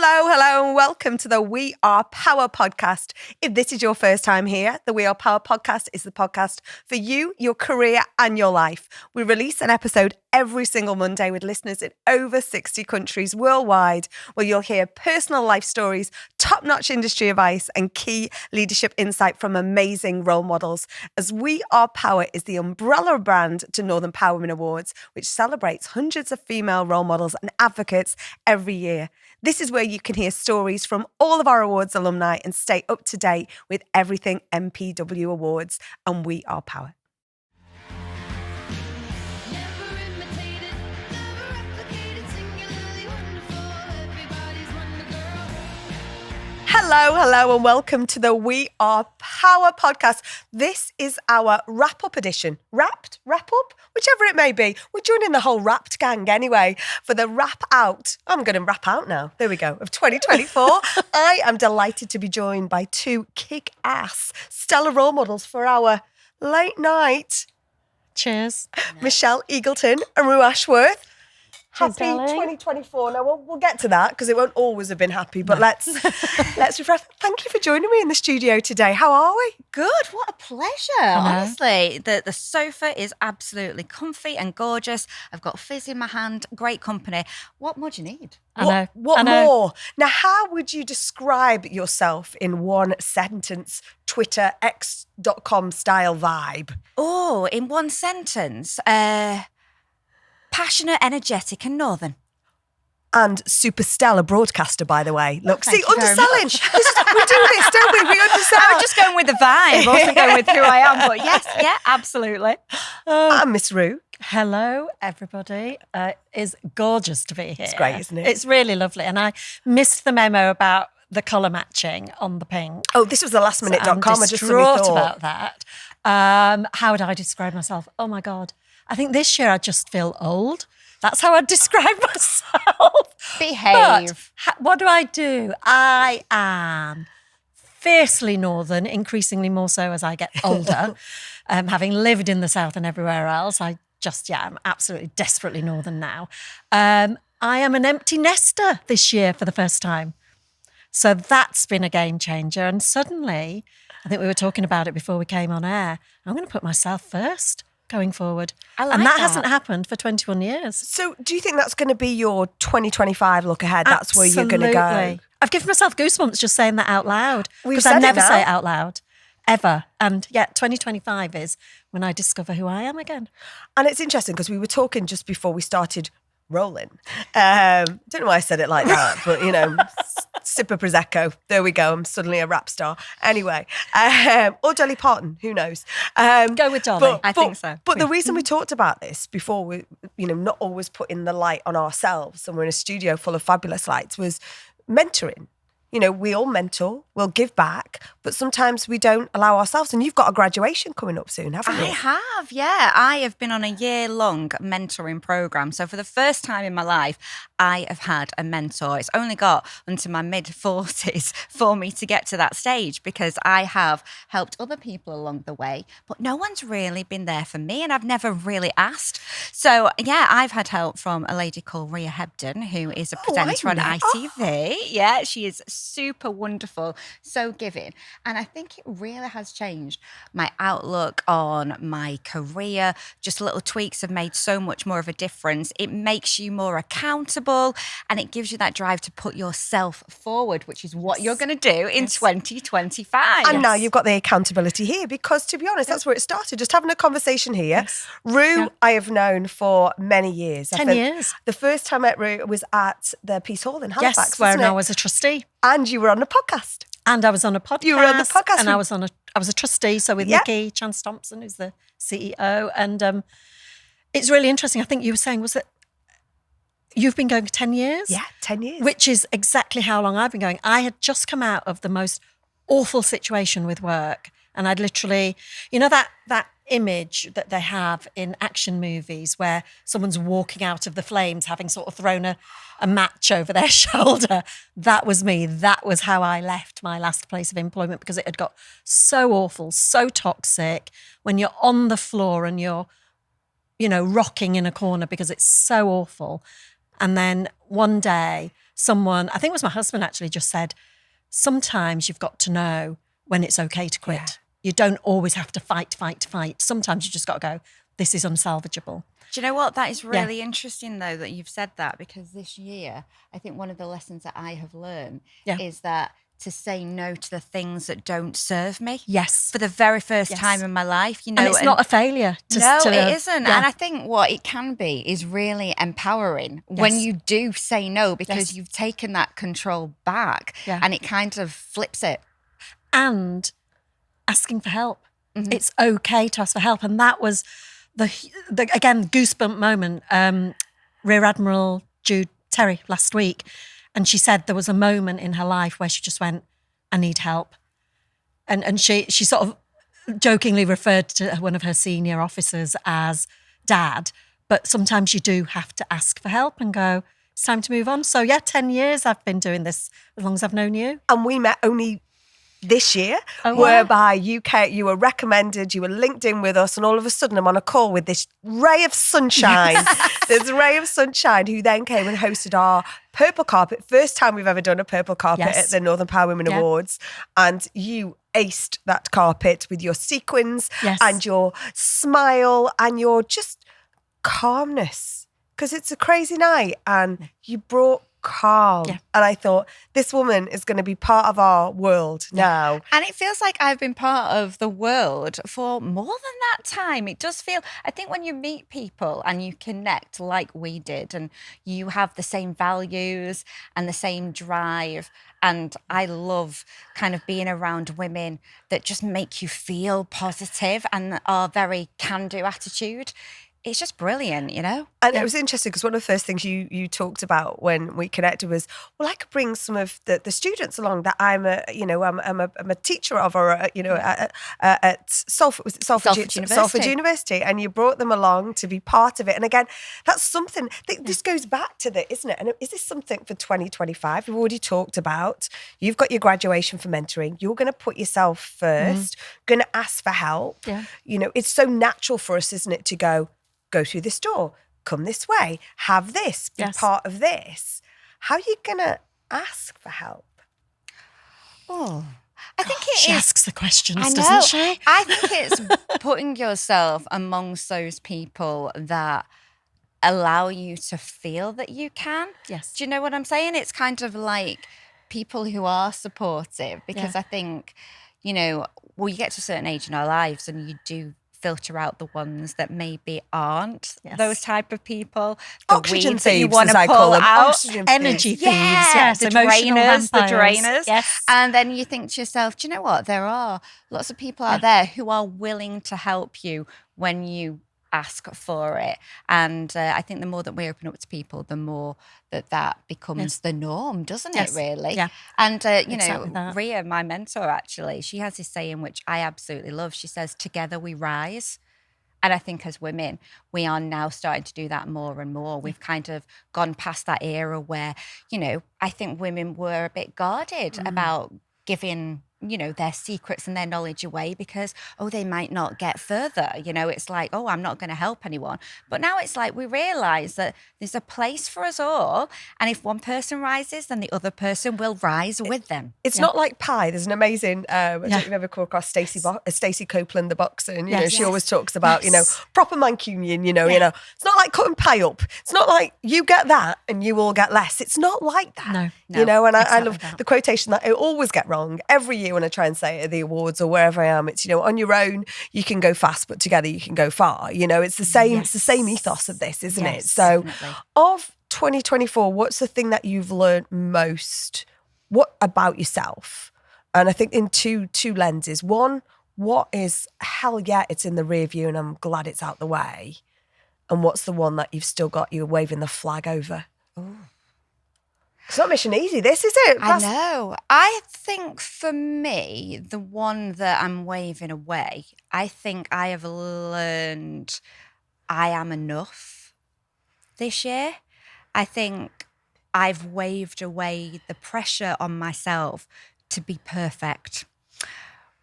Hello, and welcome to the We Are Power podcast. If this is your first time here, the We Are Power podcast is the podcast for you, your career, and your life. We release an episode every single Monday with listeners in over 60 countries worldwide, where you'll hear personal life stories, top-notch industry advice, and key leadership insight from amazing role models. As We Are Power is the umbrella brand to Northern Empowerment Awards, which celebrates hundreds of female role models and advocates every year. This is where you can hear stories from all of our awards alumni and stay up to date with everything MPW Awards and We Are Power. Hello, and welcome to the We Are Power podcast. This is our wrap-up edition. Wrapped? Wrap-up? Whichever it may be. We're joining the whole Wrapped gang anyway for the wrap out. I'm going to wrap out now. There we go. Of 2024. I am delighted to be joined by two kick-ass stellar role models for our late night. Cheers. Michelle Eagleton and Ria Ashworth. Happy darling. 2024. Now, we'll get to that because it won't always have been happy, but let's refresh. Thank you for joining me in the studio today. How are we? Good. What a pleasure. Honestly, the sofa is absolutely comfy and gorgeous. I've got fizz in my hand. Great company. What more do you need? What more? Now, how would you describe yourself in one sentence, Twitter, x.com style vibe? Oh, in one sentence. Passionate, energetic and northern. And super stellar broadcaster, by the way. Look, thank see, you very underselling. We do this, don't we? We undersell. I was just going with the vibe. I wasn't going with who I am, but yes, yeah, absolutely. I'm Miss Rue. Hello, everybody. It's gorgeous to be here. It's great, isn't it? It's really lovely. And I missed the memo about the colour matching on the pink. Oh, this was the lastminute.com. I'm I just distraught thought about that. How would I describe myself? Oh, my God. I think this year I just feel old. That's how I'd describe myself. Behave. But what do? I am fiercely northern, increasingly more so as I get older. Having lived in the south and everywhere else, I'm absolutely desperately northern now. I am an empty nester this year for the first time. So that's been a game changer. And suddenly, I think we were talking about it before we came on air, I'm going to put myself first going forward. And that hasn't happened for 21 years. So do you think that's going to be your 2025 look ahead? That's where you're going to go? I've given myself goosebumps just saying that out loud. We've because said I it never now. say it out loud, ever. And 2025 is when I discover who I am again. And it's interesting because we were talking just before we started rolling. Don't know why I said it like that, but sip of Prosecco. There we go. I'm suddenly a rap star. Anyway, or Dolly Parton, who knows? Go with Dolly. I think so. But the reason we talked about this before, we, not always putting the light on ourselves and we're in a studio full of fabulous lights, was mentoring. We all mentor, we'll give back, but sometimes we don't allow ourselves. And you've got a graduation coming up soon, haven't you? I have, yeah. I have been on a year-long mentoring program. So for the first time in my life, I have had a mentor. It's only got into my mid-40s for me to get to that stage because I have helped other people along the way, but no one's really been there for me and I've never really asked. So, yeah, I've had help from a lady called Ria Hebden, who is a presenter on ITV. Yeah, she is super wonderful, so giving. And I think it really has changed my outlook on my career. Just little tweaks have made so much more of a difference. It makes you more accountable and it gives you that drive to put yourself forward, which is what you're going to do in 2025. And now you've got the accountability here because, to be honest, that's where it started, just having a conversation here. Yes. Rue, I have known for many years. 10 years. The first time I met Rue was at the Peace Hall in Halifax, Yes, where wasn't I it? was a trustee. And you were on the podcast. And I was on a podcast. You were on the podcast. And I was a trustee, so with Nikki Chance-Thompson, who's the CEO. And it's really interesting. I think you were saying, was that you've been going for 10 years? Yeah, 10 years. Which is exactly how long I've been going. I had just come out of the most awful situation with work. And I'd literally, that image that they have in action movies where someone's walking out of the flames having sort of thrown a match over their shoulder. That was me. That was how I left my last place of employment because it had got so awful, so toxic. When you're on the floor and you're, rocking in a corner because it's so awful. And then one day someone, I think it was my husband actually, just said, sometimes you've got to know when it's okay to quit. Yeah. You don't always have to fight. Sometimes you just got to go, this is unsalvageable. Do you know what? That is really interesting, though, that you've said that, because this year, I think one of the lessons that I have learned is that to say no to the things that don't serve me. Yes. For the very first time in my life, you know. And it's not a failure. No, it isn't. Yeah. And I think what it can be is really empowering when you do say no, because you've taken that control back and it kind of flips it. And asking for help. Mm-hmm. It's okay to ask for help. And that was the again, goosebump moment. Rear Admiral Jude Terry last week. And she said there was a moment in her life where she just went, I need help. And she sort of jokingly referred to one of her senior officers as Dad. But sometimes you do have to ask for help and go, it's time to move on. So 10 years I've been doing this as long as I've known you. And we met only this year, whereby you were recommended, you were linked in with us, and all of a sudden I'm on a call with this ray of sunshine. This ray of sunshine who then came and hosted our purple carpet. First time we've ever done a purple carpet at the Northern Power Women Awards. And you aced that carpet with your sequins and your smile and your just calmness. Because it's a crazy night and you brought calm. Yeah. And I thought, this woman is going to be part of our world now. And it feels like I've been part of the world for more than that time. It does feel, I think when you meet people and you connect like we did, and you have the same values and the same drive, and I love kind of being around women that just make you feel positive and are very can-do attitude. It's just brilliant, you know? And it was interesting because one of the first things you talked about when we connected was, well, I could bring some of the students along that I'm a teacher of, or at Salford University, and you brought them along to be part of it. And again, that's something this goes back to isn't it? And is this something for 2025? We've already talked about. You've got your graduation for mentoring. You're going to put yourself first. Going to ask for help. Yeah. You know, it's so natural for us, isn't it, to go through this door, come this way, have this, be part of this. How are you going to ask for help? Oh, I think she asks the questions, doesn't she? I think it's putting yourself amongst those people that allow you to feel that you can. Yes. Do you know what I'm saying? It's kind of like people who are supportive, because I think, you get to a certain age in our lives and you do filter out the ones that maybe aren't those type of people. The oxygen weeds thieves, that you want to I pull call them. out. Oxygen energy thieves. thieves. The drainers. Yes. And then you think to yourself, do you know what? There are lots of people out there who are willing to help you when you ask for it. And I think the more that we open up to people, the more that becomes the norm, doesn't it, really? Yeah. And, Ria, my mentor, actually, she has this saying, which I absolutely love. She says, together we rise. And I think as women, we are now starting to do that more and more. We've kind of gone past that era where, I think women were a bit guarded about giving their secrets and their knowledge away because, they might not get further. It's like, I'm not going to help anyone. But now it's like we realise that there's a place for us all. And if one person rises, then the other person will rise with them. It's not like pie. There's an amazing, I don't know if you've ever come across Stacey Copeland, the boxer. And, she always talks about, proper Mancunian, It's not like cutting pie up. It's not like you get that and you all get less. It's not like that. No, and I love the quotation that I always get wrong every year when I try and say it at the awards or wherever I am. It's, on your own, you can go fast, but together you can go far. It's the same, it's the same ethos of this, isn't it? So definitely. Of 2024, what's the thing that you've learned most about yourself? And I think in two lenses. One, what is, hell yeah, it's in the rear view and I'm glad it's out the way. And what's the one that you've still got, you're waving the flag over? Ooh. It's not mission easy, this, is it? I know. I think for me, the one that I'm waving away, I think I have learned I am enough this year. I think I've waved away the pressure on myself to be perfect,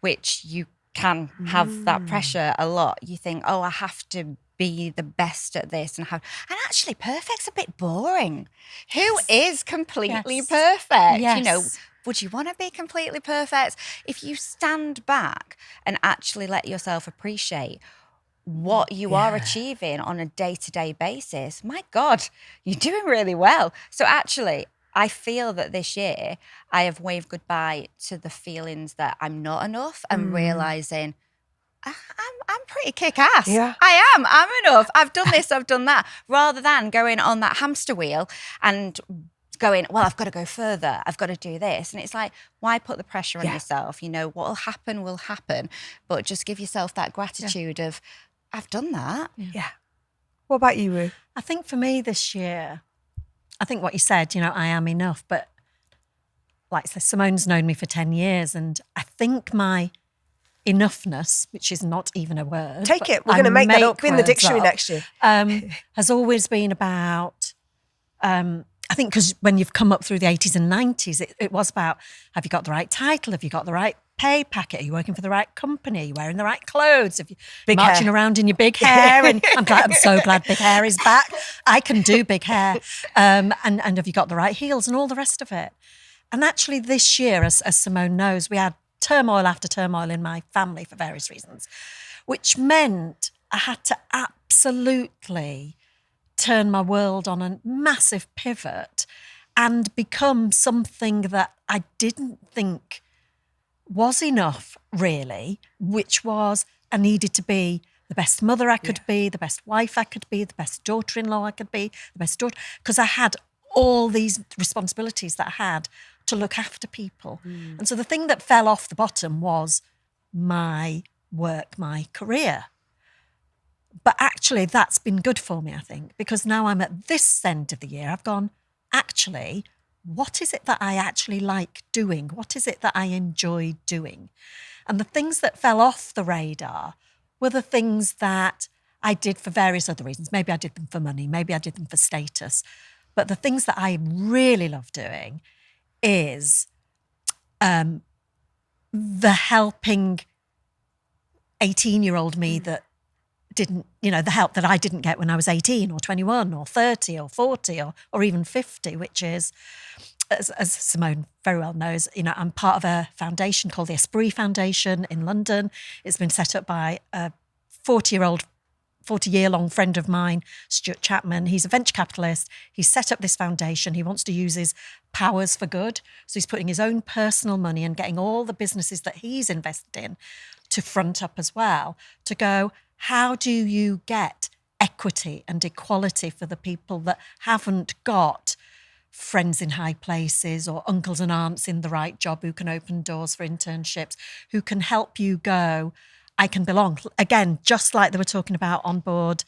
which you can have that pressure a lot. You think, I have to be the best at this and actually perfect's a bit boring. Who is completely perfect? Yes. You know, would you want to be completely perfect? If you stand back and actually let yourself appreciate what you are achieving on a day-to-day basis, my God, you're doing really well. So actually, I feel that this year I have waved goodbye to the feelings that I'm not enough and realising I'm pretty kick-ass. Yeah. I'm enough. I've done this, I've done that. Rather than going on that hamster wheel and going, well, I've got to go further. I've got to do this. And it's like, why put the pressure on yourself? You know, what will happen. But just give yourself that gratitude of, I've done that. Yeah. What about you, Ru? I think for me this year, I think what you said, you know, I am enough. But like Simone's known me for 10 years, and I think my enoughness, which is not even a word. Take it. We're going to make that up in the dictionary up, next year. Has always been about, I think because when you've come up through the 80s and 90s, it was about, have you got the right title? Have you got the right pay packet? Are you working for the right company? Are you wearing the right clothes? Have you marching around in your big hair? And I'm so glad big hair is back. I can do big hair. And have you got the right heels and all the rest of it? And actually this year, as Simone knows, we had turmoil after turmoil in my family for various reasons, which meant I had to absolutely turn my world on a massive pivot and become something that I didn't think was enough, really, which was I needed to be the best mother I could be, the best wife I could be, the best daughter-in-law I could be, the best daughter, because I had all these responsibilities that I had to look after people. And so the thing that fell off the bottom was my work, my career. But actually that's been good for me, I think, because now I'm at this end of the year, I've gone, actually, what is it that I actually like doing? What is it that I enjoy doing? And the things that fell off the radar were the things that I did for various other reasons. Maybe I did them for money, maybe I did them for status. But the things that I really love doing is the helping 18-year-old me that didn't, you know, the help that I didn't get when I was 18 or 21 or 30 or 40 or even 50, which is, as Simone very well knows, you know, I'm part of a foundation called the Esprit Foundation in London. It's been set up by a 40-year-long friend of mine, Stuart Chapman. He's a venture capitalist. He's set up this foundation. He wants to use his powers for good. So he's putting his own personal money and getting all the businesses that he's invested in to front up as well, to go, how do you get equity and equality for the people that haven't got friends in high places or uncles and aunts in the right job who can open doors for internships, who can help you go, I can belong. Again, just like they were talking about on board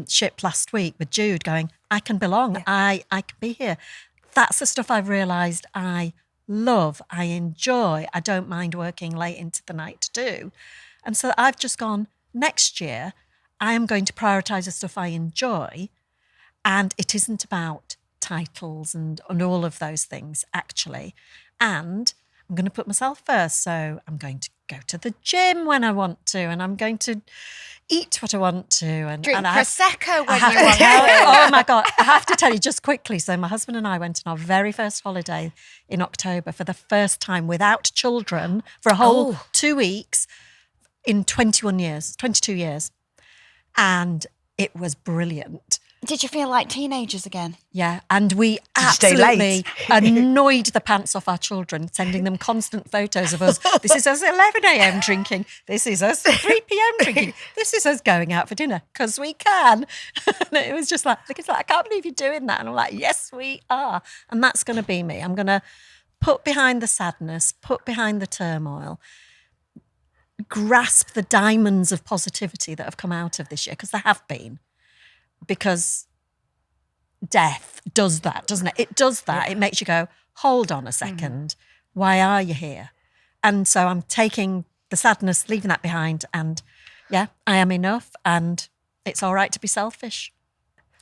ship last week with Jude going, I can belong, I can be here. That's the stuff I've realised I love, I enjoy, I don't mind working late into the night to do. And so I've just gone, next year, I am going to prioritise the stuff I enjoy, and it isn't about titles and all of those things, actually. And I'm going to put myself first. So I'm going to go to the gym when I want to, and I'm going to eat what I want to. And drink Prosecco when you want to. Oh my God. I have to tell you just quickly. So my husband and I went on our very first holiday in October for the first time without children for a whole 2 weeks in 22 years. And it was brilliant. Did you feel like teenagers again? Yeah, and we stay late? absolutely annoyed the pants off our children, sending them constant photos of us. This is us 11 a.m. drinking. This is us 3 p.m. drinking. This is us going out for dinner because we can. And it was just like, I can't believe you're doing that. And I'm like, yes, we are. And that's going to be me. I'm going to put behind the sadness, put behind the turmoil, grasp the diamonds of positivity that have come out of this year, because there have been. Because death does that, doesn't it? It does that. Yeah. It makes you go, hold on a second. Why are you here? And so I'm taking the sadness, leaving that behind. And yeah, I am enough. And it's all right to be selfish.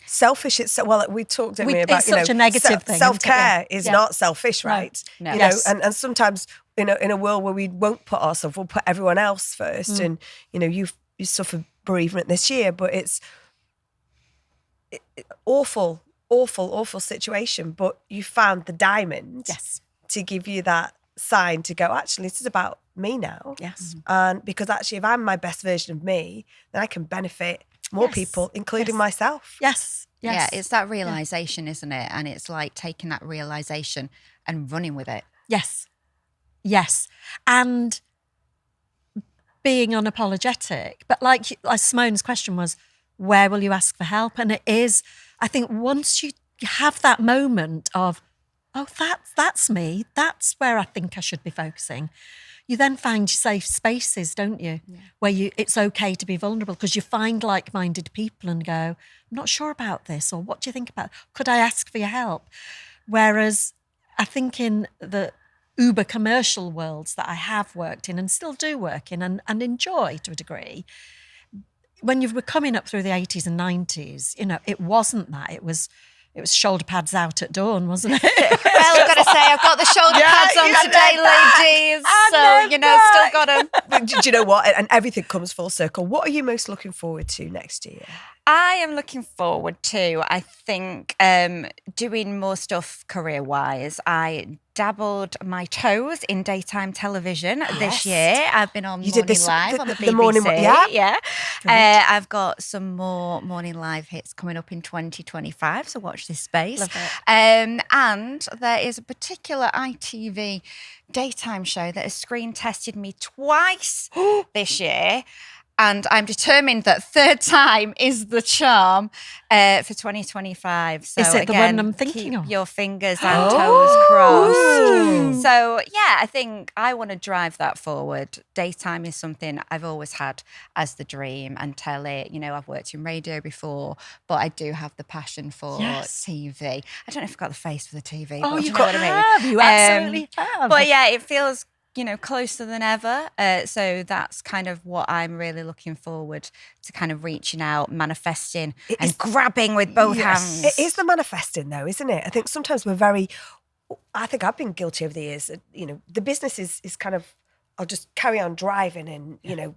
Selfish, we talked about, it's such a negative thing. Self-care is not selfish, right? No. You know, and sometimes in a world where we won't put ourselves, we'll put everyone else first. And, you know, you suffer bereavement this year, but it's awful situation. But you found the diamond to give you that sign to go, actually, this is about me now. Yes. And because actually, if I'm my best version of me, then I can benefit more people, including myself. Yes. Yeah, it's that realisation, isn't it? And it's like taking that realisation and running with it. Yes. And being unapologetic. But like Simone's question was, where will you ask for help? And it is, I think once you have that moment of, oh, that's me, that's where I think I should be focusing, you then find safe spaces, don't you? Yeah. Where it's okay to be vulnerable, because you find like-minded people and go, I'm not sure about this, or what do you think about it? Could I ask for your help? Whereas I think in the uber commercial worlds that I have worked in and still do work in and enjoy to a degree, when you were coming up through the 80s and 90s, it wasn't that. It was shoulder pads out at dawn, wasn't it? Well, I've got to say, I've got the shoulder pads on today, ladies. Still got them. Do you know what? And everything comes full circle. What are you most looking forward to next year? I am looking forward to, I think, doing more stuff career-wise. I dabbled my toes in daytime television this year. I've been on Morning Live on the BBC. The morning, yeah. I've got some more Morning Live hits coming up in 2025, so watch this space. Love it. And there is a particular ITV daytime show that has screen tested me twice this year. And I'm determined that third time is the charm for 2025. So is it again, the one I'm thinking keep of? your fingers and toes crossed. So yeah, I think I want to drive that forward. Daytime is something I've always had as the dream, and telly. I've worked in radio before, but I do have the passion for TV. I don't know if I've got the face for the TV. Oh, but you know what I mean? You absolutely have. But yeah, it feels closer than ever. So that's kind of what I'm really looking forward to, kind of reaching out, manifesting and grabbing with both hands. It is the manifesting though, isn't it? I think sometimes I think I've been guilty over the years. The business is kind of, I'll just carry on driving and,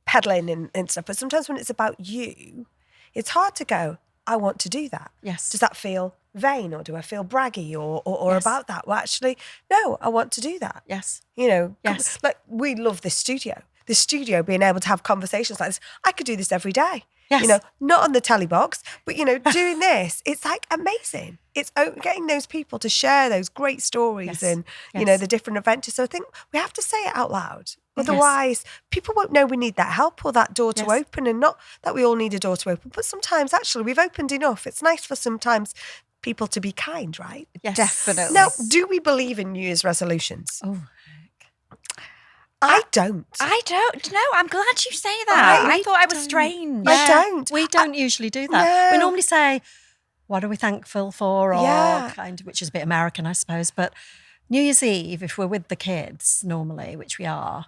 peddling and stuff. But sometimes when it's about you, it's hard to go, I want to do that. Yes. Does that feel vain, or do I feel braggy or about that? Well, actually, no, I want to do that. Yes. Yes. Like, we love this studio. This studio, being able to have conversations like this. I could do this every day. Yes. Not on the telly box, but, doing this, it's like amazing. It's getting those people to share those great stories and, the different adventures. So I think we have to say it out loud. Otherwise, people won't know we need that help or that door to open, and not that we all need a door to open. But sometimes, actually, we've opened enough. It's nice for sometimes people to be kind, right? Yes. Definitely. Now, do we believe in New Year's resolutions? Oh, I don't. No, I'm glad you say that. I thought I was strange. I don't. We don't usually do that. No. We normally say, what are we thankful for? Or which is a bit American, I suppose. But New Year's Eve, if we're with the kids normally, which we are,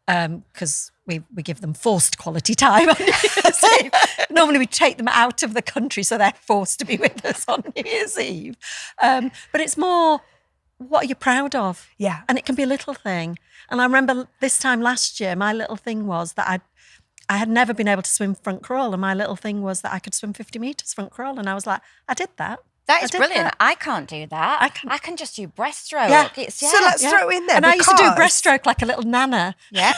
because we give them forced quality time on New Year's Eve. Normally we take them out of the country, so they're forced to be with us on New Year's Eve. But it's more, what are you proud of? Yeah. And it can be a little thing. And I remember this time last year, my little thing was that I had never been able to swim front crawl, and my little thing was that I could swim 50 metres front crawl, and I was like, I did that. That is brilliant. That. I can't do that. I can just do breaststroke. Yeah. So let's throw in there. And I used to do breaststroke like a little nana. Yeah.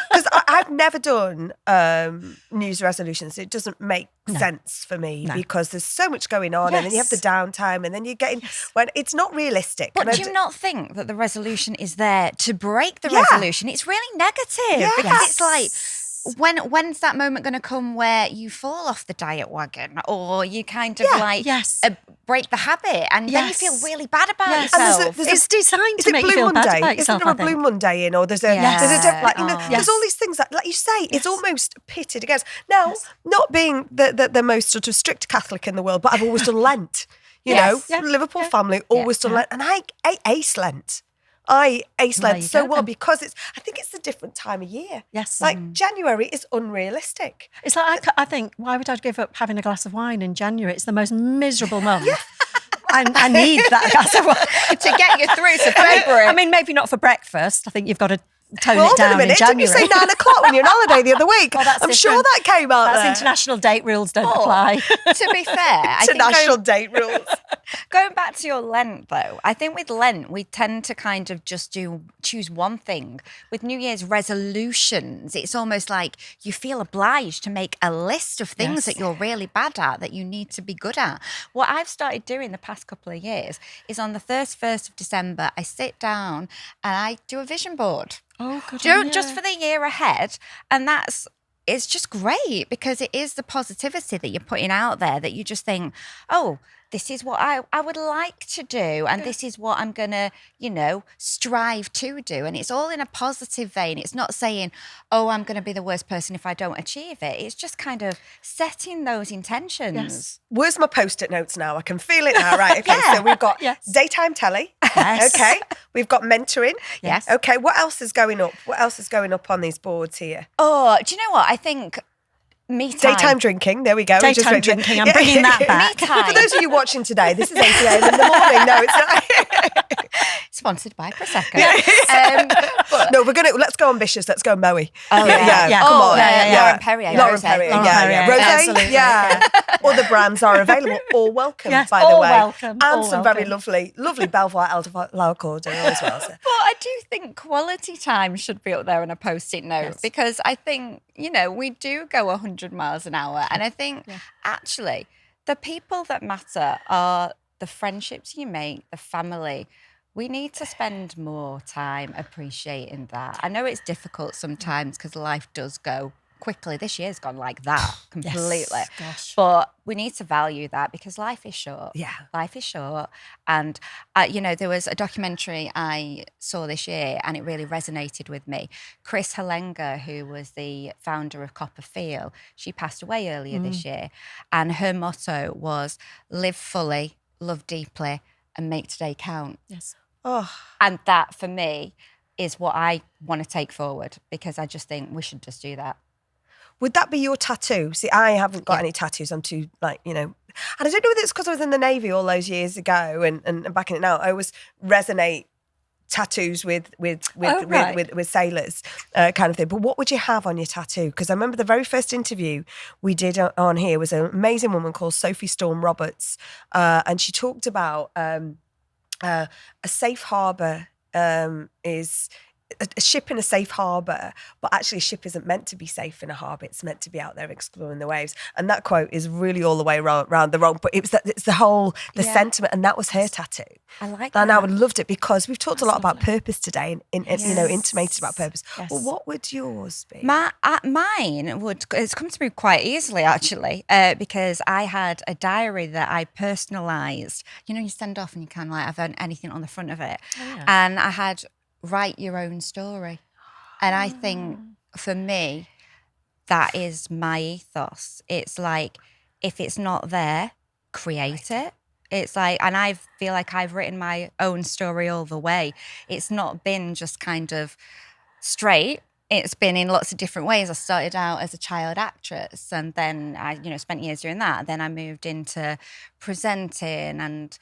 Because I've never done New Year's resolutions. It doesn't make sense for me because there's so much going on, and then you have the downtime, and then you're getting when it's not realistic. But do you not think that the resolution is there to break the resolution? It's really negative because it's like, when's that moment going to come where you fall off the diet wagon, or you kind of break the habit, and then you feel really bad about yourself? And it's designed to make you feel bad about yourself. Isn't there a Blue Monday in, or there's a there's all these things that, like you say, it's almost pitted against. Now, not being the most sort of strict Catholic in the world, but I've always done Lent. Liverpool family always done Lent, and I ace Lent. I ace Lent so well because I think it's a different time of year. Yes. Like January is unrealistic. It's like, I think, why would I give up having a glass of wine in January? It's the most miserable month. I need that glass of wine to get you through to February. I mean, maybe not for breakfast. I think you've got to tone Well, it hold on down a minute. in January. Didn't you say 9 o'clock when you're on holiday the other week? Well, that's I'm sure different. that came out That's there. international date rules don't Oh, apply. To be fair, I think International date rules. going back to your Lent, though, I think with Lent, we tend to kind of just choose one thing. With New Year's resolutions, it's almost like you feel obliged to make a list of things that you're really bad at, that you need to be good at. What I've started doing the past couple of years is on the 1st of December, I sit down and I do a vision board. Oh, good. Just for the year ahead. And it's just great because it is the positivity that you're putting out there that you just think, oh, this is what I would like to do. And this is what I'm going to, strive to do. And it's all in a positive vein. It's not saying, oh, I'm going to be the worst person if I don't achieve it. It's just kind of setting those intentions. Yes. Where's my post-it notes now? I can feel it now. Right. Okay. So we've got daytime telly. Yes. Okay. We've got mentoring. Yes. Okay. What else is going up? What else is going up on these boards here? Oh, do you know what? I think me time. Daytime drinking. There we go. Daytime drinking. I'm bringing that back. Me time. For those of you watching today, this is 8 a.m. in the morning. No, it's not. Sponsored by Prosecco. No, let's go ambitious. Let's go Moe. Oh, yeah. Come on. Lauren Perrier. Lauren Rosé. Perrier. Lauren Yeah. Perrier, Rosé. absolutely. Yeah. Other brands are available. All welcome, Yes, by the all way. welcome, And all some welcome. very lovely Belvoir elderflower cordial as well. So. But I do think quality time should be up there on a post-it note because I think, we do go 100 miles an hour. And I think actually the people that matter are the friendships you make, the family. We need to spend more time appreciating that. I know it's difficult sometimes because life does go quickly. This year's gone like that completely. Yes, gosh. But we need to value that because life is short. Yeah. Life is short. And, there was a documentary I saw this year and it really resonated with me. Chris Hellenger, who was the founder of Copperfield, she passed away earlier this year. And her motto was live fully, love deeply, and make today count. Yes. Oh, And that, for me, is what I want to take forward because I just think we should just do that. would that be your tattoo? See, I haven't got any tattoos. I'm too, and I don't know whether it's because I was in the Navy all those years ago and back in it now. I always resonate tattoos with sailors kind of thing. But what would you have on your tattoo? Because I remember the very first interview we did on here was an amazing woman called Sophie Storm Roberts, and she talked about a safe harbour is a ship in a safe harbour, but actually a ship isn't meant to be safe in a harbour. It's meant to be out there exploring the waves. And that quote is really all the way round the wrong. But it's the whole sentiment, and that was her tattoo. I like that. And I would loved it because we've talked a lot about purpose today, and intimated about purpose. Yes. Well, what would yours be? Mine it's come to me quite easily actually, because I had a diary that I personalised. You send off and you can have anything on the front of it, and I had write your own story, and I think for me that is my ethos. It's like if it's not there, create it. It's like, and I feel like I've written my own story all the way. It's not been just kind of straight. It's been in lots of different ways. I started out as a child actress, and then I, spent years doing that. Then I moved into presenting, and,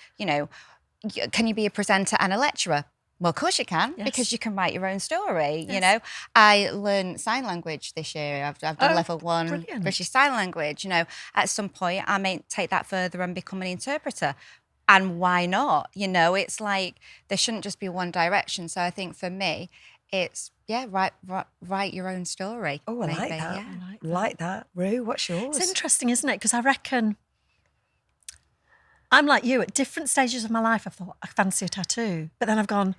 can you be a presenter and a lecturer? Well, of course you can, because you can write your own story. Yes. I learned sign language this year. I've done level 1 brilliant. British Sign Language. At some point I may take that further and become an interpreter. And why not? It's like there shouldn't just be one direction. So I think for me, it's write your own story. Oh, I like that. Yeah. I like that. Rue, what's yours? It's interesting, isn't it? Because I reckon I'm like you. At different stages of my life, I've thought, I fancy a tattoo. But then I've gone,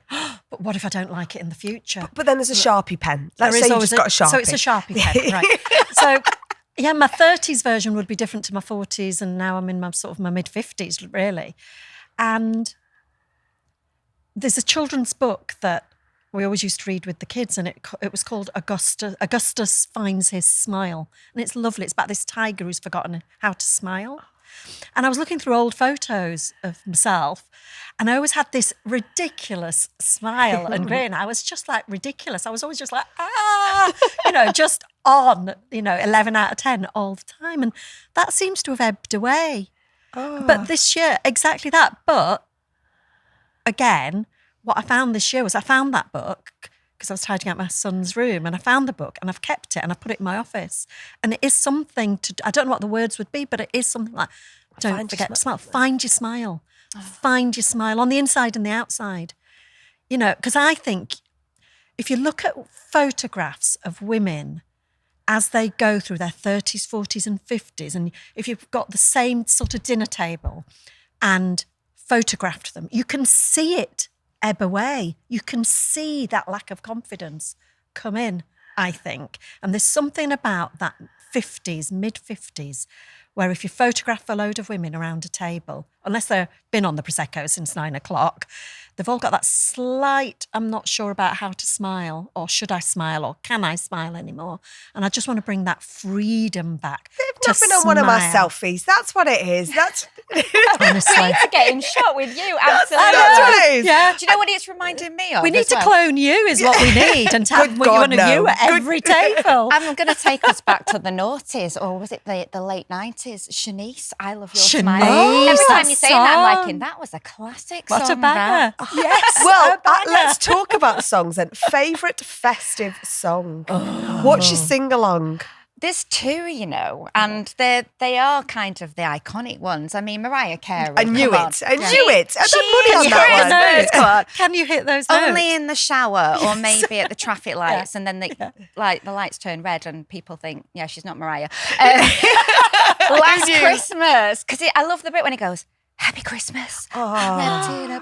but what if I don't like it in the future? But then there's a Sharpie pen. Let's There say is you always just got a Sharpie. So it's a Sharpie pen, right. So, yeah, my 30s version would be different to my 40s, and now I'm in my my mid-50s, really. And there's a children's book that we always used to read with the kids, and it was called Augustus Finds His Smile. And it's lovely. It's about this tiger who's forgotten how to smile. And I was looking through old photos of myself, and I always had this ridiculous smile and grin. I was just like ridiculous. I was always just like, just on, 11 out of 10 all the time. And that seems to have ebbed away. Oh. But this year, exactly that. But again, what I found this year was I found that book because I was tidying up my son's room, and I found the book and I've kept it and I put it in my office. And it is something I don't know what the words would be, but it is something like, don't forget to smile. Find your smile. Find your smile on the inside and the outside. You know, because I think if you look at photographs of women as they go through their 30s, 40s and 50s, and if you've got the same sort of dinner table and photographed them, you can see it ebb away. You can see that lack of confidence come in, I think. And there's something about that 50s, mid-50s, where if you photograph a load of women around a table, unless they've been on the Prosecco since 9 o'clock, they've all got that slight, I'm not sure about how to smile, or should I smile, or can I smile anymore? And I just want to bring that freedom back. They've not been on one of my selfies. That's what it is. That's honestly. We need to get in shot with you. Absolutely. That's what it is. Yeah. Do you know what it's reminding me of? We need as to well? clone you is what we need, and to have Good God, one of you at every table. I'm going to take us back to the noughties, or was it the late 90s? Shanice, I Love Your Smile. Shanice, Every time that you say that, I'm song. liking, that was a classic What a song. banger. that. Yes. Well, a banger. let's talk about songs then. Favourite festive song? What's your sing-along? There's two, you know, and they are kind of the iconic ones. I mean, Mariah Carey. I knew come on. it. I knew it. I She don't money on is that one. Christmas. Come on. Can you hit those notes? Only in the shower, or maybe at the traffic lights, and then the lights turn red, and people think, yeah, she's not Mariah. Last Christmas, because I love the bit when it goes, Happy Christmas. And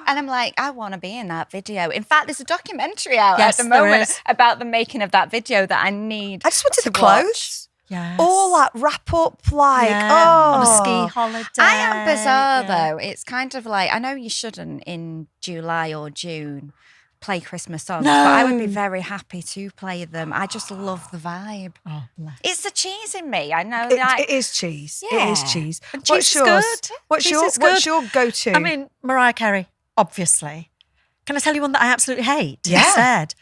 I'm like, I want to be in that video. In fact, there's a documentary out Yes, at the there moment is. about the making of that video that I need. I just wanted to the watch. clothes. Yes. All that wrap up, like, on a ski holiday. I am bizarre Yeah. though. It's kind of like, I know you shouldn't in July or June play Christmas songs, No. but I would be very happy to play them. I just love the vibe. Oh, bless. It's the cheese in me. I know It is cheese. It is Yeah. cheese. And What's cheese is yours? good. What's Cheese your is What's good. your go-to? I mean, Mariah Carey, obviously. Can I tell you one that I absolutely hate? Yeah. Instead?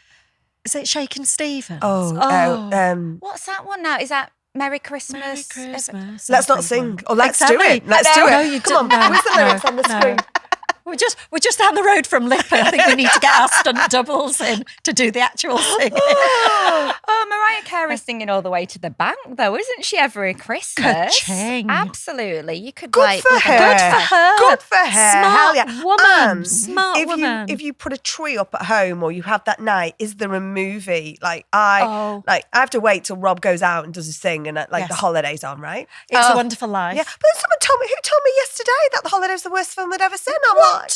Is it Shakin' Stevens? What's that one now? Is that Merry Christmas? Merry Christmas. let's not everyone. sing. Or let's do Exactly. it. Let's do No, it. you Come on. don't. Where's the lyrics on the No. screen? We're just down the road from Lipper. I think we need to get our stunt doubles in to do the actual singing. Oh, Mariah Carey's singing all the way to the bank, though, isn't she? Every Christmas, Ka-ching. Absolutely. You could Good like for live a her. good Good for her. Good for her. Smart Hell yeah. woman. And Smart if woman. if you put a tree up at home or you have that night, is there a movie? Like I have to wait till Rob goes out and does his thing and Yes. the holidays on, right? It's a Wonderful Life. Yeah. But then someone told me yesterday that The Holiday's the worst film they'd ever seen. I'm like,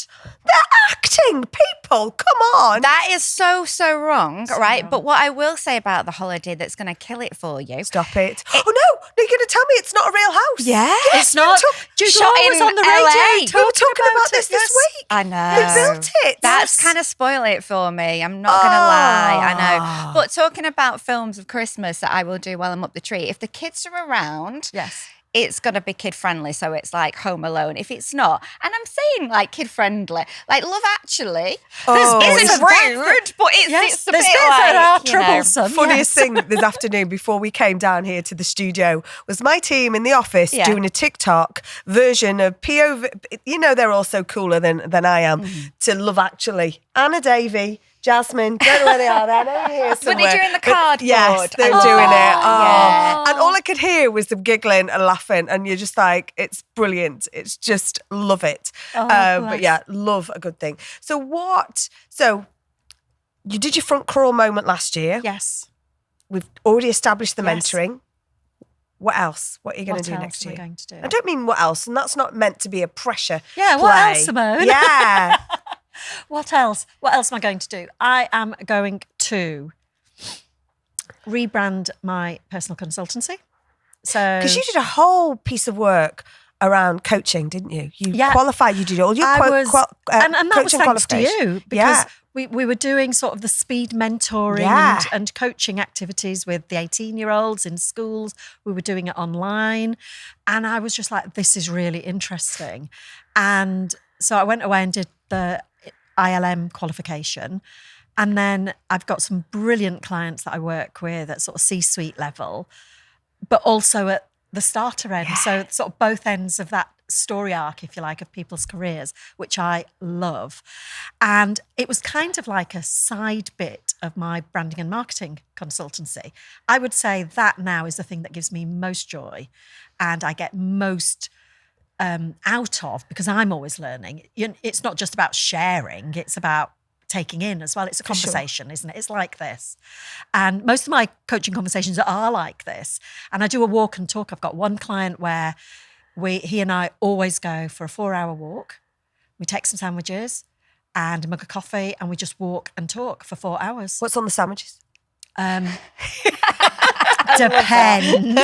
they're acting, people. Come on. That is so wrong, right? But what I will say about The Holiday that's going to kill it for you. Stop it. Oh no, you're going to tell me it's not a real house. Yeah. It's not. Jude Shot Law was in on the LA. radio. We were talking about this yes. week. I know. They built it. That's kind of spoil it for me. I'm not going to lie. I know. But talking about films of Christmas that I will do while I'm up the tree, if the kids are around, Yes. it's got to be kid friendly. So it's like Home Alone. If it's not, and I'm saying like kid friendly, like Love Actually. Isn't rude, but it's a there's bit bits like, that are you know. troublesome. Funniest thing this afternoon before we came down here to the studio was my team in the office doing a TikTok version of POV. You know, they're all so cooler than I am to Love Actually. Anna Davey, Jasmine, don't know where they are. They're here somewhere. Were they doing the cardboard? Yes, they're Oh, doing it. yeah. And all I could hear was them giggling and laughing, and you're just like, it's brilliant. It's just love it. But yeah, love a good thing. So you did your front crawl moment last year. Yes. We've already established the Yes. mentoring. What else? What are you going What to do else next am I year? going to do? I don't mean what else, and that's not meant to be a pressure. Yeah, what play. else, Simone? Yeah. What else? What else am I going to do? I am going to rebrand my personal consultancy. So, Because you did a whole piece of work around coaching, didn't you? You qualified, you did all your and that was coaching thanks to qualification. you because we were doing sort of the speed mentoring and coaching activities with the 18-year-olds in schools. We were doing it online, and I was just like, this is really interesting. And so I went away and did the ILM qualification. And then I've got some brilliant clients that I work with at sort of C-suite level, but also at the starter end. So sort of both ends of that story arc, if you like, of people's careers, which I love. And it was kind of like a side bit of my branding and marketing consultancy. I would say that now is the thing that gives me most joy and I get most out of, because I'm always learning. It's not just about sharing, it's about taking in as well. It's a conversation, isn't it? It's like this. And most of my coaching conversations are like this. And I do a walk and talk. I've got one client where he and I always go for a 4-hour walk. We take some sandwiches and a mug of coffee and we just walk and talk for 4 hours. What's on the sandwiches? Depends,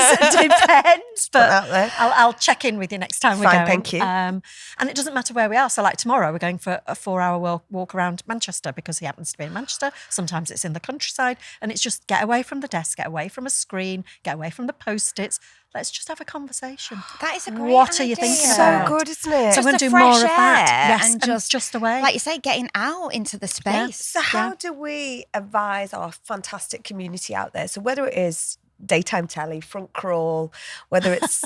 but I'll check in with you next time we're going. Thank you. And it doesn't matter where we are. So like tomorrow, we're going for a 4-hour walk around Manchester because he happens to be in Manchester. Sometimes it's in the countryside, and it's just get away from the desk, get away from a screen, get away from the Post-its. Let's just have a conversation. That is a great What idea. are you thinking So about? good, isn't it? So I'm going to do fresh more of that. air Yes, and just away. Like you say, getting out into the space. So how do we advise our fantastic community out there? So whether it is daytime telly, front crawl, whether it's,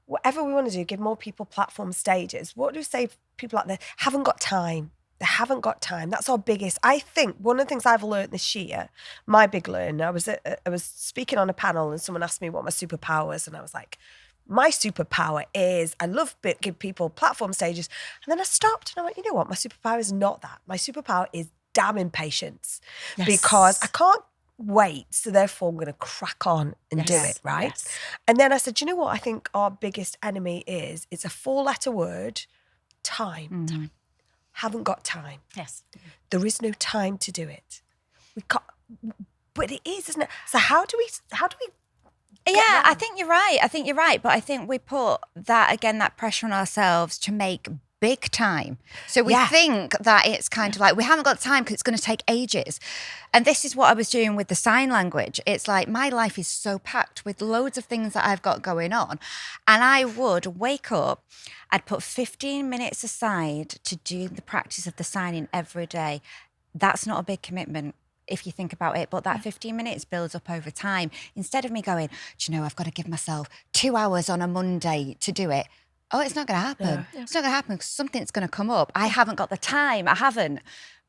whatever we want to do, give more people platform stages. What do we say to people out there haven't got time? They haven't got time. That's our biggest. I think one of the things I've learned this year, my big learn, I was speaking on a panel and someone asked me what my superpower is, and I was like, my superpower is I love give people platform stages. And then I stopped and I went, you know what? My superpower is not that. My superpower is damn impatience, because I can't wait. So therefore I'm going to crack on and do it, right? Yes. And then I said, you know what? I think our biggest enemy is, it's a 4-letter word, time. Mm-hmm. Haven't got time. Yes. There is no time to do it. We can't, but it is, isn't it? So how do we Yeah, I think you're right. But I think we put that pressure on ourselves to make big time. So we think that it's kind of like, we haven't got time because it's going to take ages. And this is what I was doing with the sign language. It's like my life is so packed with loads of things that I've got going on. And I would wake up, I'd put 15 minutes aside to do the practice of the signing every day. That's not a big commitment if you think about it, but that 15 minutes builds up over time. Instead of me going, do you know, I've got to give myself 2 hours on a Monday to do it. Oh, it's not going to happen. Yeah. It's not going to happen because something's going to come up. I haven't got the time. I haven't.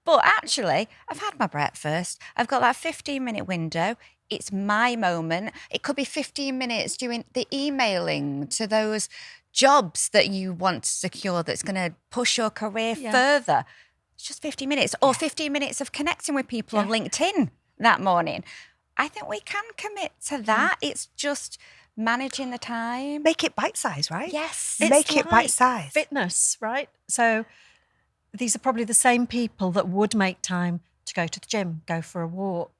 But actually, I've had my breakfast. I've got that 15-minute window. It's my moment. It could be 15 minutes doing the emailing to those jobs that you want to secure that's going to push your career further. It's just 15 minutes or 15 minutes of connecting with people on LinkedIn that morning. I think we can commit to that. It's just managing the time. make it bite-sized, right? Yes. Make it bite-sized. Fitness, right? So these are probably the same people that would make time to go to the gym, go for a walk,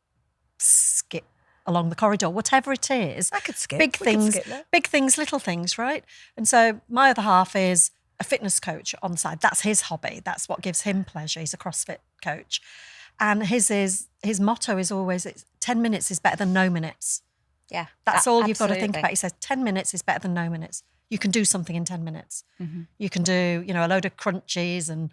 skip along the corridor, whatever it is. I could skip. Big things, little things, right? And so my other half is a fitness coach on the side. That's his hobby. That's what gives him pleasure. He's a CrossFit coach. And his motto is always, 10 minutes is better than no minutes. Yeah. That's all you've got to think about. He says 10 minutes is better than no minutes. You can do something in 10 minutes. Mm-hmm. You can do, a load of crunchies and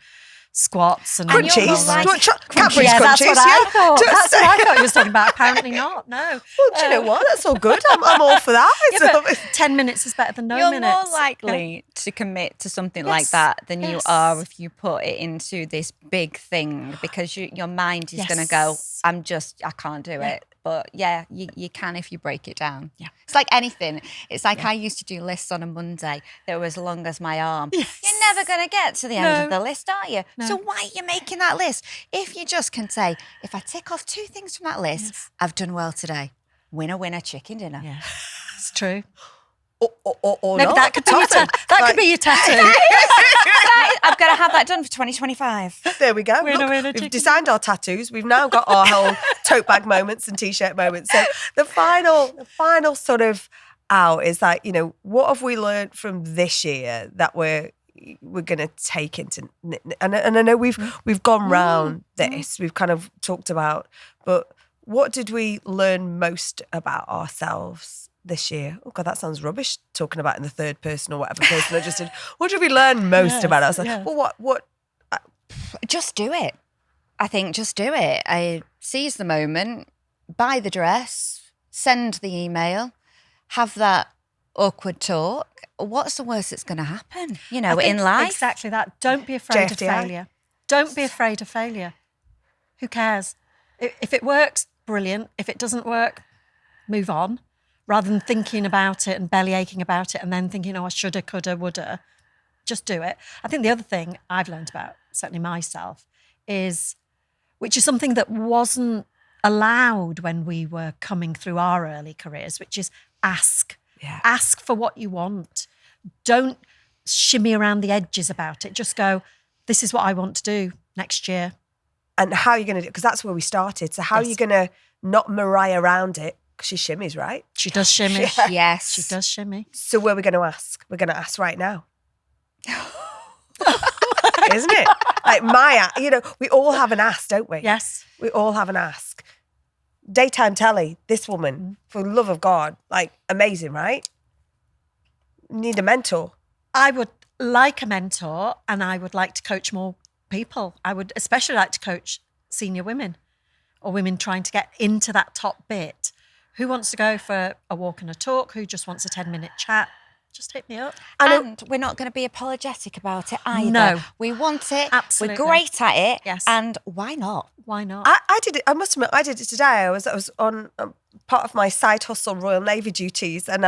squats and crunchies. Crunchies. Yeah, that's what I thought. That's what I thought he was talking about. Apparently not. No. Well, do you know what? That's all good. I'm all for that. But 10 minutes is better than no minutes. You're more likely to commit to something like that than you are if you put it into this big thing, because your mind is going to go, I can't do it. But you can if you break it down. Yeah. It's like anything. It's like I used to do lists on a Monday that were as long as my arm. Yes. You're never going to get to the end of the list, are you? No. So why are you making that list? If you just can say, if I tick off 2 things from that list, I've done well today. Winner, winner, chicken dinner. Yeah, it's true. Or maybe not. that could be could be your tattoo. I'm going to have that done for 2025. There we go. We've designed our tattoos. We've now got our whole tote bag moments and t-shirt moments. So the final sort of out is that, what have we learned from this year that we're going to take into, and I know we've gone round this. We've kind of talked about, but what did we learn most about ourselves this year? Oh God, that sounds rubbish talking about in the third person or whatever person I just did. What did we learn most about ourselves? Yes. Well, what? Just do it. I think just do it. I seize the moment, buy the dress, send the email, have that awkward talk. What's the worst that's going to happen? In life? Exactly that. Don't be afraid of failure. Don't be afraid of failure. Who cares? If it works, brilliant. If it doesn't work, move on. Rather than thinking about it and belly aching about it and then thinking, oh, I shoulda, coulda, woulda. Just do it. I think the other thing I've learned about, certainly myself, is, which is something that wasn't allowed when we were coming through our early careers, which is ask. Yeah. Ask for what you want. Don't shimmy around the edges about it. Just go, this is what I want to do next year. And how are you going to do it? Because that's where we started. So how are you going to not Mariah around it? Because she shimmies, right? She does shimmy. Yes. She does shimmy. So where are we going to ask? We're going to ask right now. Isn't it? Like we all have an ask, don't we? Yes. We all have an ask. Daytime telly, this woman, for the love of God, like amazing, right? Need a mentor. I would like a mentor, and I would like to coach more people. I would especially like to coach senior women or women trying to get into that top bit. Who wants to go for a walk and a talk? Who just wants a 10-minute chat? Just hit me up. And we're not going to be apologetic about it either. No. We want it. Absolutely. We're great at it. Yes. And why not? Why not? I did it. I must admit, I did it today. I was on part of my side hustle Royal Navy duties, and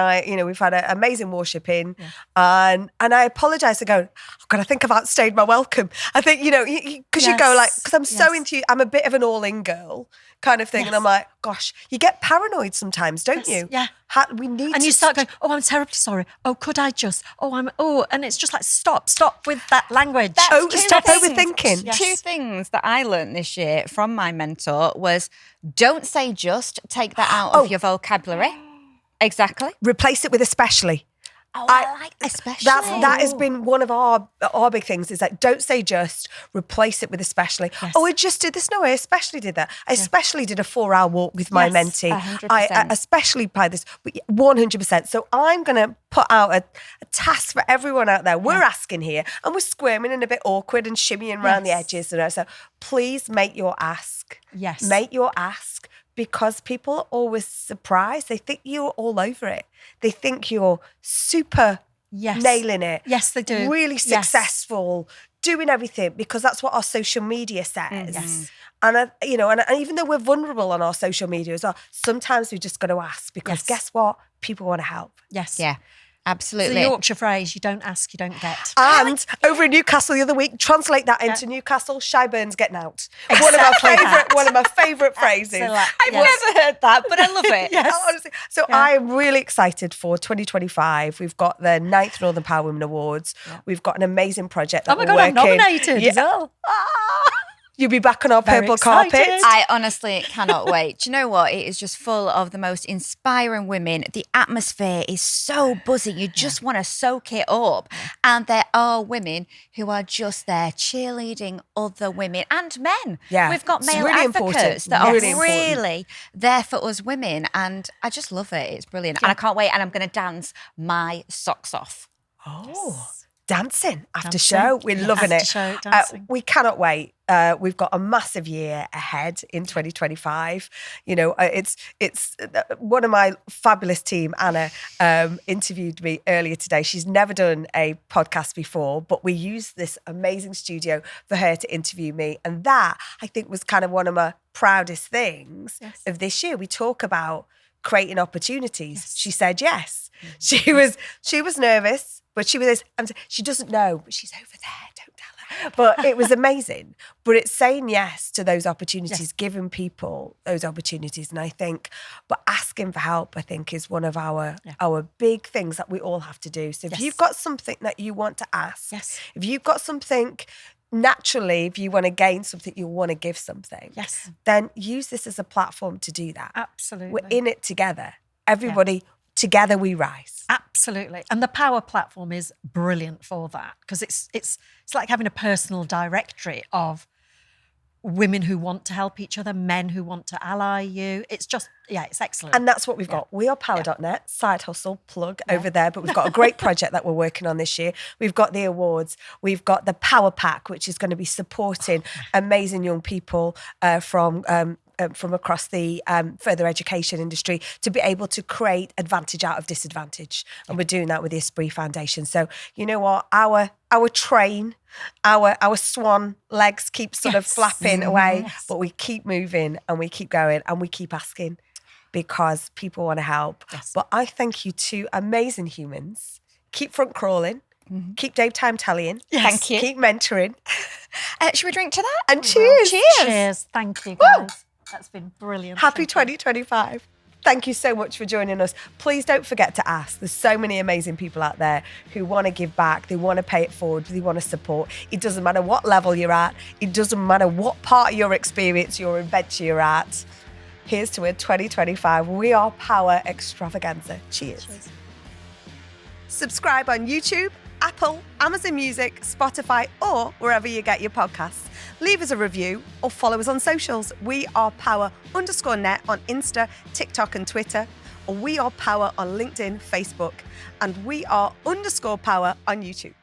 we've had an amazing worshiping, and I apologised. I go, oh God, I think I've outstayed my welcome. I think because you go like, because I'm so into. I'm a bit of an all-in girl kind of thing, and I'm like, gosh, you get paranoid sometimes, don't you? Yeah. We need. And you start going, oh, I'm terribly sorry. Oh, could I just? And it's just like, stop with that language. Stop overthinking. Yes. Two things that I learned this year from my mentor was, don't say just, take that out of your vocabulary. Exactly. Replace it with especially. Oh, I like especially. That has been one of our big things, is that don't say just, replace it with especially. Yes. Oh, I just did this. No, I especially did that. I especially did a 4-hour walk with my mentee. 100%. I especially by this, 100%. So I'm going to put out a task for everyone out there. We're asking here, and we're squirming and a bit awkward and shimmying around the edges. So please make your ask. Yes. Make your ask. Because people are always surprised. They think you're all over it. They think you're super nailing it. Yes, they do. Really successful, doing everything, because that's what our social media says. Yes. And and even though we're vulnerable on our social media as well, sometimes we just got to ask, because guess what? People want to help. Yes. Yeah, absolutely. It's a Yorkshire phrase, you don't ask, you don't get. And over in Newcastle the other week, translate that into Newcastle, Shyburne's getting out. Exactly. One of my favourite phrases. I've never heard that, but I love it. Yes. Honestly. So I'm really excited for 2025. We've got the 9th Northern Power Women Awards. We've got an amazing project that Oh my God, I'm nominated as well. You'll be back on our Very purple excited. carpet. I honestly cannot wait. Do you know what? It is just full of the most inspiring women. The atmosphere is so buzzy. You just want to soak it up. And there are women who are just there cheerleading other women and men. Yeah. We've got It's male really advocates important. that are Really really important. there for us women. And I just love it. It's brilliant. And I can't wait. And I'm going to dance my socks off. Oh, dancing after Dancing. show. We're Yeah, loving after it. show dancing. We cannot wait. We've got a massive year ahead in 2025. It's one of my fabulous team, Anna, interviewed me earlier today. She's never done a podcast before, but we used this amazing studio for her to interview me. And that, I think, was kind of one of my proudest things of this year. We talk about creating opportunities. Yes. She said yes. She was nervous, but she doesn't know, but she's over there. Don't tell her. But it was amazing. But it's saying yes to those opportunities, giving people those opportunities. And I think, but asking for help, I think, is one of our big things that we all have to do. So if you've got something that you want to ask, if you've got something, naturally, if you want to gain something, you want to give something, then use this as a platform to do that. Absolutely. We're in it together. Everybody, together we rise. Absolutely. And the Power platform is brilliant for that, because it's like having a personal directory of women who want to help each other, men who want to ally you. It's just, it's excellent. And that's what we've got. We are power.net, side hustle plug over there, but we've got a great project that we're working on this year. We've got the awards. We've got the Power Pack, which is going to be supporting amazing young people from from across the further education industry to be able to create advantage out of disadvantage. And we're doing that with the Esprit Foundation. So you know what? Our train, our swan legs keep sort of flapping away, but we keep moving and we keep going and we keep asking because people want to help. Yes. But I thank you two amazing humans. Keep front crawling. Keep Dave time telling. Yes. Thank you. Keep mentoring. Should we drink to that? And cheers. Cheers. Thank you, guys. That's been brilliant. Happy Thank you. 2025. Thank you so much for joining us. Please don't forget to ask. There's so many amazing people out there who want to give back. They want to pay it forward. They want to support. It doesn't matter what level you're at. It doesn't matter what part of your experience, your adventure you're at. Here's to a 2025 We Are Power extravaganza. Cheers. Subscribe on YouTube, Apple, Amazon Music, Spotify, or wherever you get your podcasts. Leave us a review or follow us on socials. We Are Power_net on Insta, TikTok and Twitter. Or We Are Power on LinkedIn, Facebook. And We Are _power on YouTube.